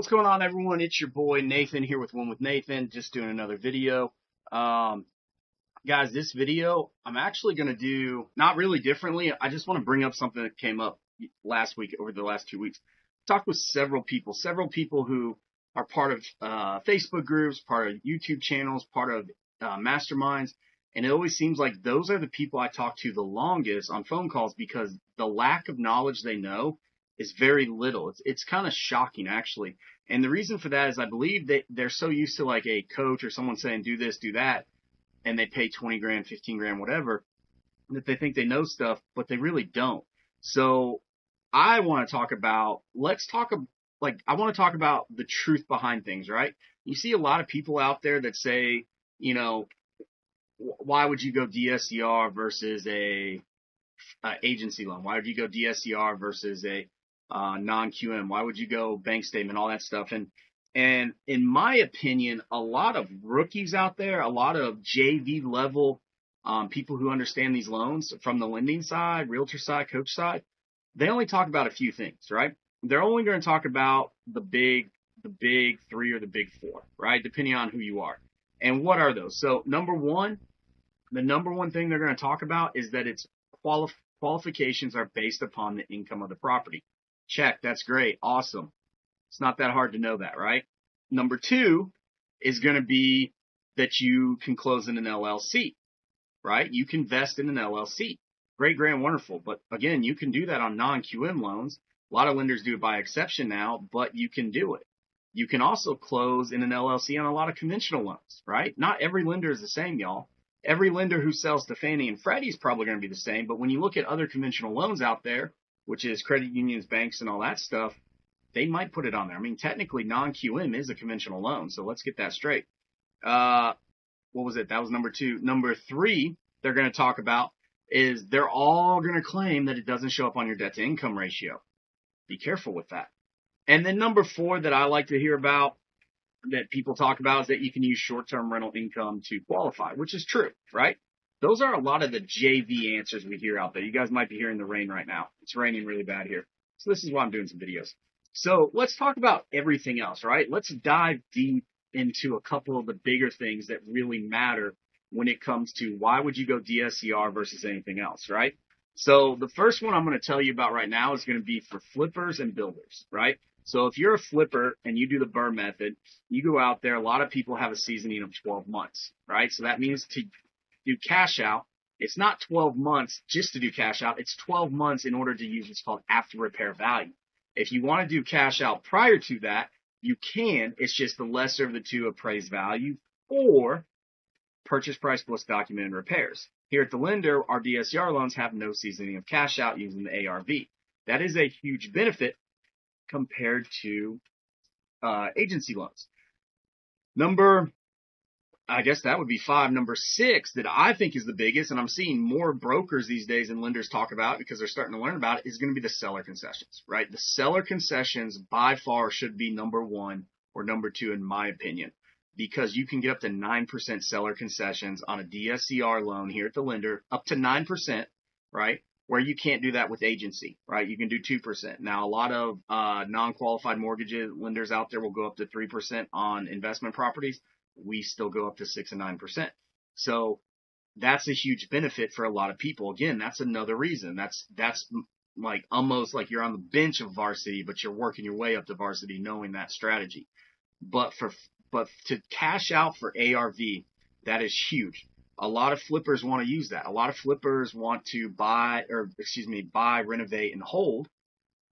What's going on, everyone? It's your boy Nathan here with One with Nathan, just doing another video. Um, Guys, this video I'm actually going to do not really differently. I just want to bring up something that came up last week over the last 2 weeks. Talked with several people who are part of Facebook groups, part of YouTube channels, part of masterminds. And it always seems like those are the people I talk to the longest on phone calls because the lack of knowledge they know is very little. It's kind of shocking, actually. And the reason for that is I believe that they're so used to like a coach or someone saying, do this, do that, and they pay 20 grand, 15 grand, whatever, that they think they know stuff, but they really don't. So I want to talk about, I want to talk about the truth behind things, right? You see a lot of people out there that say, why would you go DSCR versus a agency loan? Why would you go DSCR versus a non-QM? Why would you go bank statement, all that stuff? And in my opinion, a lot of rookies out there, a lot of JV level people who understand these loans from the lending side, realtor side, coach side, they only talk about a few things, right? They're only going to talk about the big three or the big four, right? Depending on who you are. And what are those? So the number one thing they're going to talk about is that its qualifications are based upon the income of the property. Check. That's great. Awesome. It's not that hard to know that, right? Number two is going to be that you can close in an LLC, right? You can vest in an LLC. Great, grand, wonderful. But again, you can do that on non-QM loans. A lot of lenders do it by exception now, but you can do it. You can also close in an LLC on a lot of conventional loans, right? Not every lender is the same, y'all. Every lender who sells to Fannie and Freddie is probably going to be the same. But when you look at other conventional loans out there, which is credit unions, banks, and all that stuff, they might put it on there. I mean, technically, non-QM is a conventional loan, so let's get that straight. What was it? That was number two. Number three, they're going to talk about is they're all going to claim that it doesn't show up on your debt-to-income ratio. Be careful with that. And then number four that I like to hear about that people talk about is that you can use short-term rental income to qualify, which is true, right? Those are a lot of the JV answers we hear out there. You guys might be hearing the rain right now. It's raining really bad here. So this is why I'm doing some videos. So let's talk about everything else, right? Let's dive deep into a couple of the bigger things that really matter when it comes to why would you go DSCR versus anything else, right? So the first one I'm going to tell you about right now is going to be for flippers and builders, right? So if you're a flipper and you do the BRRRR method, you go out there, a lot of people have a seasoning of 12 months, right? So that means to do cash out, it's not 12 months just to do cash out. It's 12 months in order to use what's called after repair value. If you want to do cash out prior to that, you can. It's just the lesser of the two appraised value or purchase price plus documented repairs. Here at the lender, our DSCR loans have no seasoning of cash out using the ARV. That is a huge benefit compared to agency loans. I guess that would be five. Number six that I think is the biggest, and I'm seeing more brokers these days and lenders talk about because they're starting to learn about it, is going to be the seller concessions, right? The seller concessions by far should be number one or number two in my opinion, because you can get up to 9% seller concessions on a DSCR loan here at the lender, up to 9%, right? Where you can't do that with agency, right? You can do 2%. Now, a lot of non-qualified mortgages lenders out there will go up to 3% on investment properties. We still go up to 6 and 9%. So that's a huge benefit for a lot of people. Again, that's another reason. That's like almost like you're on the bench of Varsity, but you're working your way up to Varsity knowing that strategy. But to cash out for ARV, that is huge. A lot of flippers want to use that. A lot of flippers want to buy, renovate, and hold.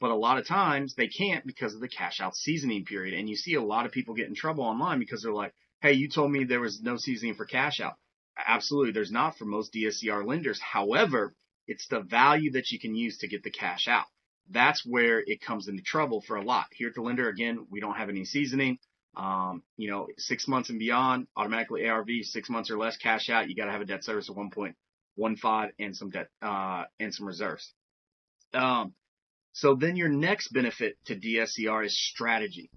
But a lot of times they can't because of the cash out seasoning period. And you see a lot of people get in trouble online because they're like, hey, you told me there was no seasoning for cash out. Absolutely, there's not for most DSCR lenders. However, it's the value that you can use to get the cash out. That's where it comes into trouble for a lot. Here at the lender, again, we don't have any seasoning. 6 months and beyond, automatically ARV, 6 months or less cash out. You got to have a debt service of 1.15 and some debt, and some reserves. So then your next benefit to DSCR is strategy.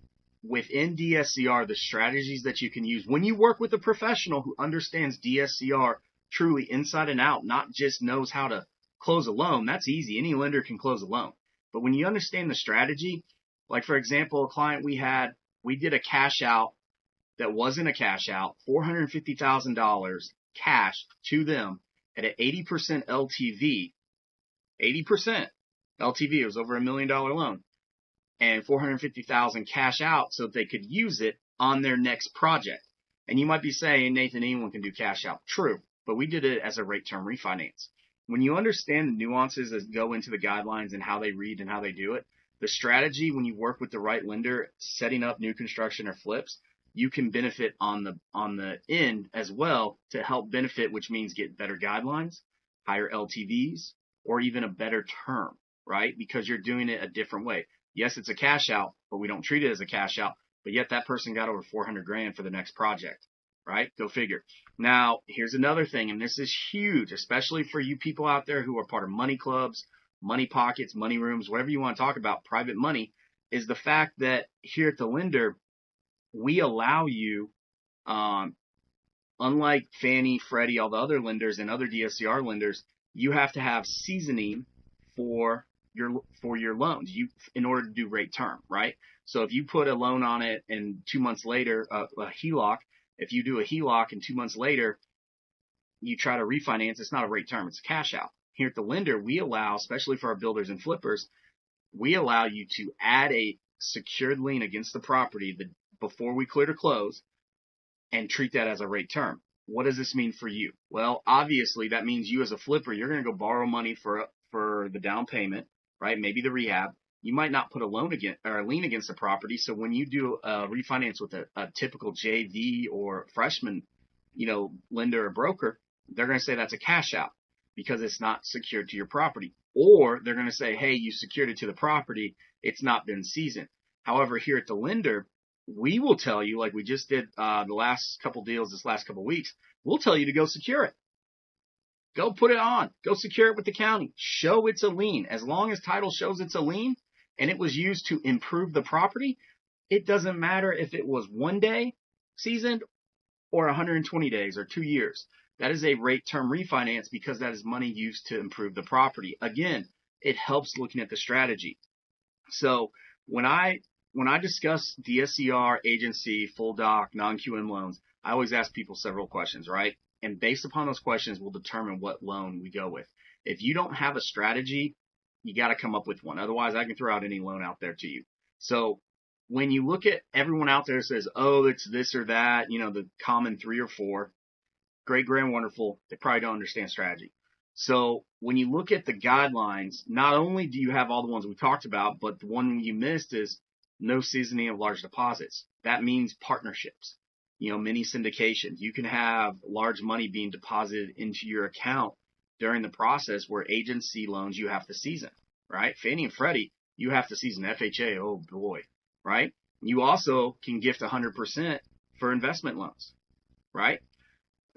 Within DSCR, the strategies that you can use when you work with a professional who understands DSCR truly inside and out, not just knows how to close a loan. That's easy. Any lender can close a loan. But when you understand the strategy, Like, for example, a client we did a cash out that wasn't a cash out, $450,000 cash to them at an 80% LTV, 80% LTV. It was over $1 million loan, and 450,000 cash out so that they could use it on their next project. And you might be saying, Nathan, anyone can do cash out. True, but we did it as a rate term refinance. When you understand the nuances that go into the guidelines and how they read and how they do it, the strategy when you work with the right lender, setting up new construction or flips, you can benefit on the end as well to help benefit, which means get better guidelines, higher LTVs, or even a better term, right? Because you're doing it a different way. Yes, it's a cash out, but we don't treat it as a cash out. But yet that person got over 400 grand for the next project, right? Go figure. Now, here's another thing, and this is huge, especially for you people out there who are part of money clubs, money pockets, money rooms, whatever you want to talk about, private money, is the fact that here at the lender, we allow you, unlike Fannie, Freddie, all the other lenders and other DSCR lenders, you have to have seasoning for your loans in order to do rate term, right? So if you put a loan on it and 2 months later, a HELOC, if you do a HELOC and 2 months later you try to refinance, it's not a rate term, it's a cash out. Here at the lender, we allow, especially for our builders and flippers, we allow you to add a secured lien against the property before we clear to close and treat that as a rate term. What does this mean for you? Well, obviously that means you as a flipper, you're going to go borrow money for the down payment, right? Maybe the rehab. You might not put a loan against or a lien against the property. So when you do a refinance with a typical JV or freshman, lender or broker, they're going to say that's a cash out because it's not secured to your property. Or they're going to say, hey, you secured it to the property. It's not been seasoned. However, here at the lender, we will tell you, like we just did the last couple deals this last couple weeks, we'll tell you to go secure it. Go put it on. Go secure it with the county. Show it's a lien. As long as title shows it's a lien and it was used to improve the property, it doesn't matter if it was 1 day seasoned or 120 days or 2 years. That is a rate term refinance because that is money used to improve the property. Again, it helps looking at the strategy. So when I discuss DSCR, agency, full doc, non-QM loans, I always ask people several questions, right? And based upon those questions, we'll determine what loan we go with. If you don't have a strategy, you got to come up with one. Otherwise, I can throw out any loan out there to you. So when you look at everyone out there says, oh, it's this or that, the common 3 or 4, great, grand, wonderful, they probably don't understand strategy. So when you look at the guidelines, not only do you have all the ones we talked about, but the one you missed is no seasoning of large deposits. That means partnerships, mini syndications. You can have large money being deposited into your account during the process where agency loans you have to season, right? Fannie and Freddie, you have to season. FHA, oh boy, right? You also can gift 100% for investment loans, right?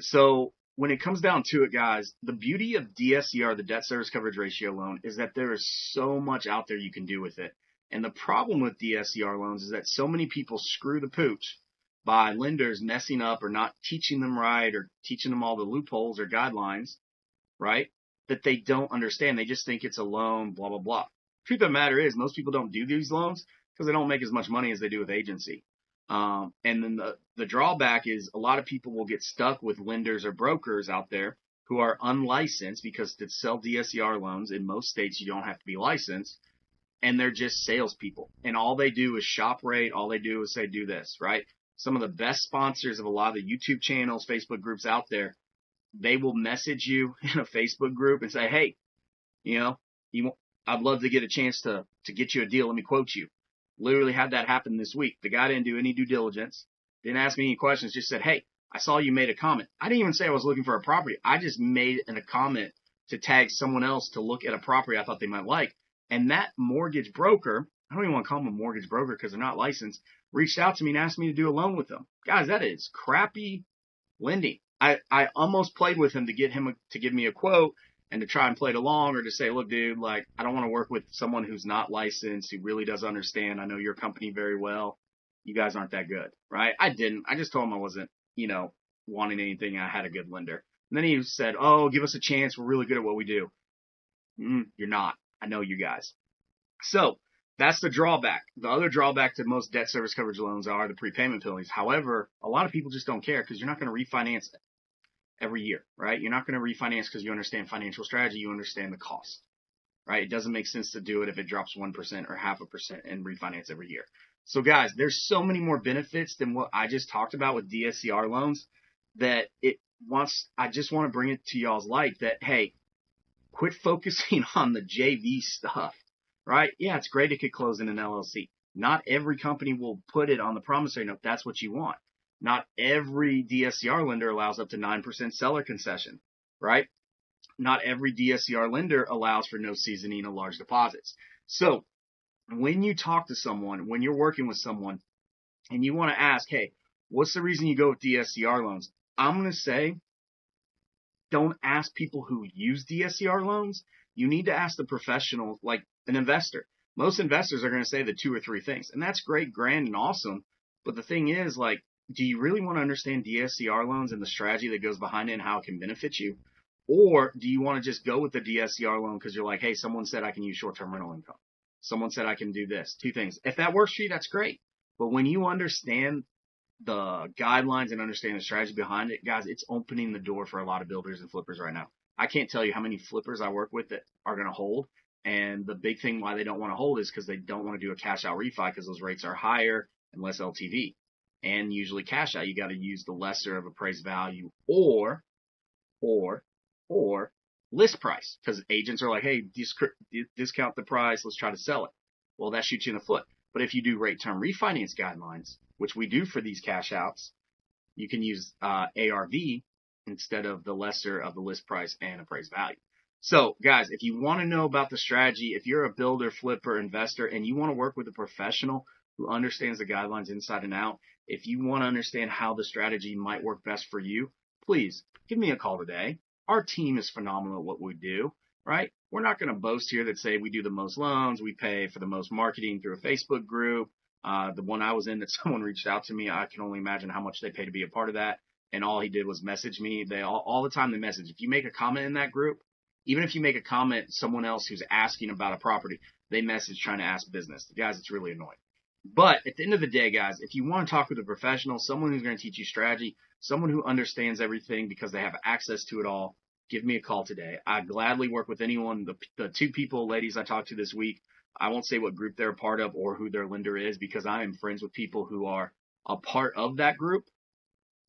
So when it comes down to it, guys, the beauty of DSCR, the debt service coverage ratio loan, is that there is so much out there you can do with it. And the problem with DSCR loans is that so many people screw the pooch by lenders messing up or not teaching them right or teaching them all the loopholes or guidelines, right, that they don't understand. They just think it's a loan, blah, blah, blah. Truth of the matter is most people don't do these loans because they don't make as much money as they do with agency. And then the drawback is a lot of people will get stuck with lenders or brokers out there who are unlicensed because to sell DSCR loans in most states, you don't have to be licensed. And they're just salespeople. And all they do is shop rate. All they do is say, do this, right? Some of the best sponsors of a lot of the YouTube channels, Facebook groups out there, they will message you in a Facebook group and say, hey, I'd love to get a chance to get you a deal. Let me quote you. Literally had that happen this week. The guy didn't do any due diligence, didn't ask me any questions, just said, hey, I saw you made a comment. I didn't even say I was looking for a property. I just made a comment to tag someone else to look at a property I thought they might like. And that mortgage broker, I don't even want to call them a mortgage broker because they're not licensed, reached out to me and asked me to do a loan with them. Guys, that is crappy lending. I almost played with him to get him to give me a quote and to try and play it along or to say, look, dude, like, I don't want to work with someone who's not licensed, who really does understand. I know your company very well. You guys aren't that good, right? I didn't. I just told him I wasn't, wanting anything. I had a good lender. And then he said, oh, give us a chance. We're really good at what we do. You're not. I know you guys. So That's the drawback. The other drawback to most debt service coverage loans are the prepayment penalties. However, a lot of people just don't care because you're not going to refinance every year, right? You're not going to refinance because you understand financial strategy. You understand the cost, right? It doesn't make sense to do it if it drops 1% or 0.5% and refinance every year. So guys, there's so many more benefits than what I just talked about with DSCR loans that I just want to bring it to y'all's light that, hey, quit focusing on the JV stuff, right? Yeah, it's great it could close in an LLC. Not every company will put it on the promissory note. That's what you want. Not every DSCR lender allows up to 9% seller concession, right? Not every DSCR lender allows for no seasoning of large deposits. So when you talk to someone, when you're working with someone and you want to ask, hey, what's the reason you go with DSCR loans? I'm going to say, don't ask people who use DSCR loans. You need to ask the professional, like an investor. Most investors are going to say the 2 or 3 things, and that's great, grand, and awesome. But the thing is, like, do you really want to understand DSCR loans and the strategy that goes behind it and how it can benefit you? Or do you want to just go with the DSCR loan because you're like, hey, someone said I can use short-term rental income. Someone said I can do this. 2 things. If that works for you, that's great. But when you understand the guidelines and understand the strategy behind it, guys, it's opening the door for a lot of builders and flippers right now. I can't tell you how many flippers I work with that are going to hold. And the big thing why they don't want to hold is because they don't want to do a cash out refi because those rates are higher and less LTV. And usually cash out, you got to use the lesser of appraised value or list price because agents are like, hey, discount the price. Let's try to sell it. Well, that shoots you in the foot. But if you do rate term refinance guidelines, which we do for these cash outs, you can use ARV instead of the lesser of the list price and appraised value. So guys, if you want to know about the strategy, if you're a builder, flipper, investor, and you want to work with a professional who understands the guidelines inside and out, if you want to understand how the strategy might work best for you, please give me a call today. Our team is phenomenal at what we do, right? We're not going to boast here that say we do the most loans, we pay for the most marketing through a Facebook group. The one I was in that someone reached out to me, I can only imagine how much they pay to be a part of that. And all he did was message me. They all the time they message. If you make a comment in that group, even if you make a comment, someone else who's asking about a property, they message trying to ask business. Guys, it's really annoying. But at the end of the day, guys, if you want to talk with a professional, someone who's going to teach you strategy, someone who understands everything because they have access to it all, give me a call today. I gladly work with anyone. The 2 people, ladies I talked to this week, I won't say what group they're a part of or who their lender is because I am friends with people who are a part of that group.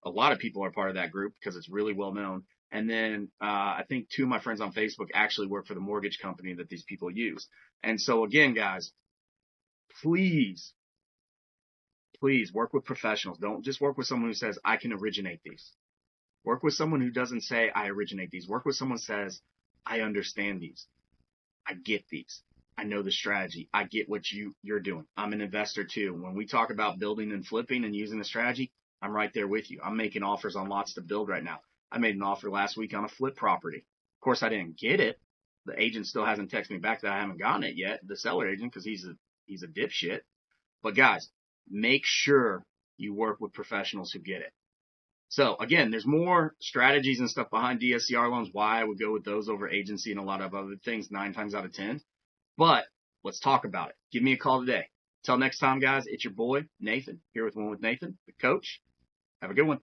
A lot of people are part of that group because it's really well known. And then I think 2 of my friends on Facebook actually work for the mortgage company that these people use. And so again, guys, please work with professionals. Don't just work with someone who says, I can originate these. Work with someone who doesn't say, I originate these. Work with someone who says, I understand these. I get these. I know the strategy. I get what you're doing. I'm an investor too. When we talk about building and flipping and using the strategy, I'm right there with you. I'm making offers on lots to build right now. I made an offer last week on a flip property. Of course, I didn't get it. The agent still hasn't texted me back that I haven't gotten it yet. The seller agent, because he's a dipshit. But guys, make sure you work with professionals who get it. So again, there's more strategies and stuff behind DSCR loans, why I would go with those over agency and a lot of other things 9 times out of 10. But let's talk about it. Give me a call today. Till next time, guys, it's your boy, Nathan, here with One with Nathan, the coach. Have a good one.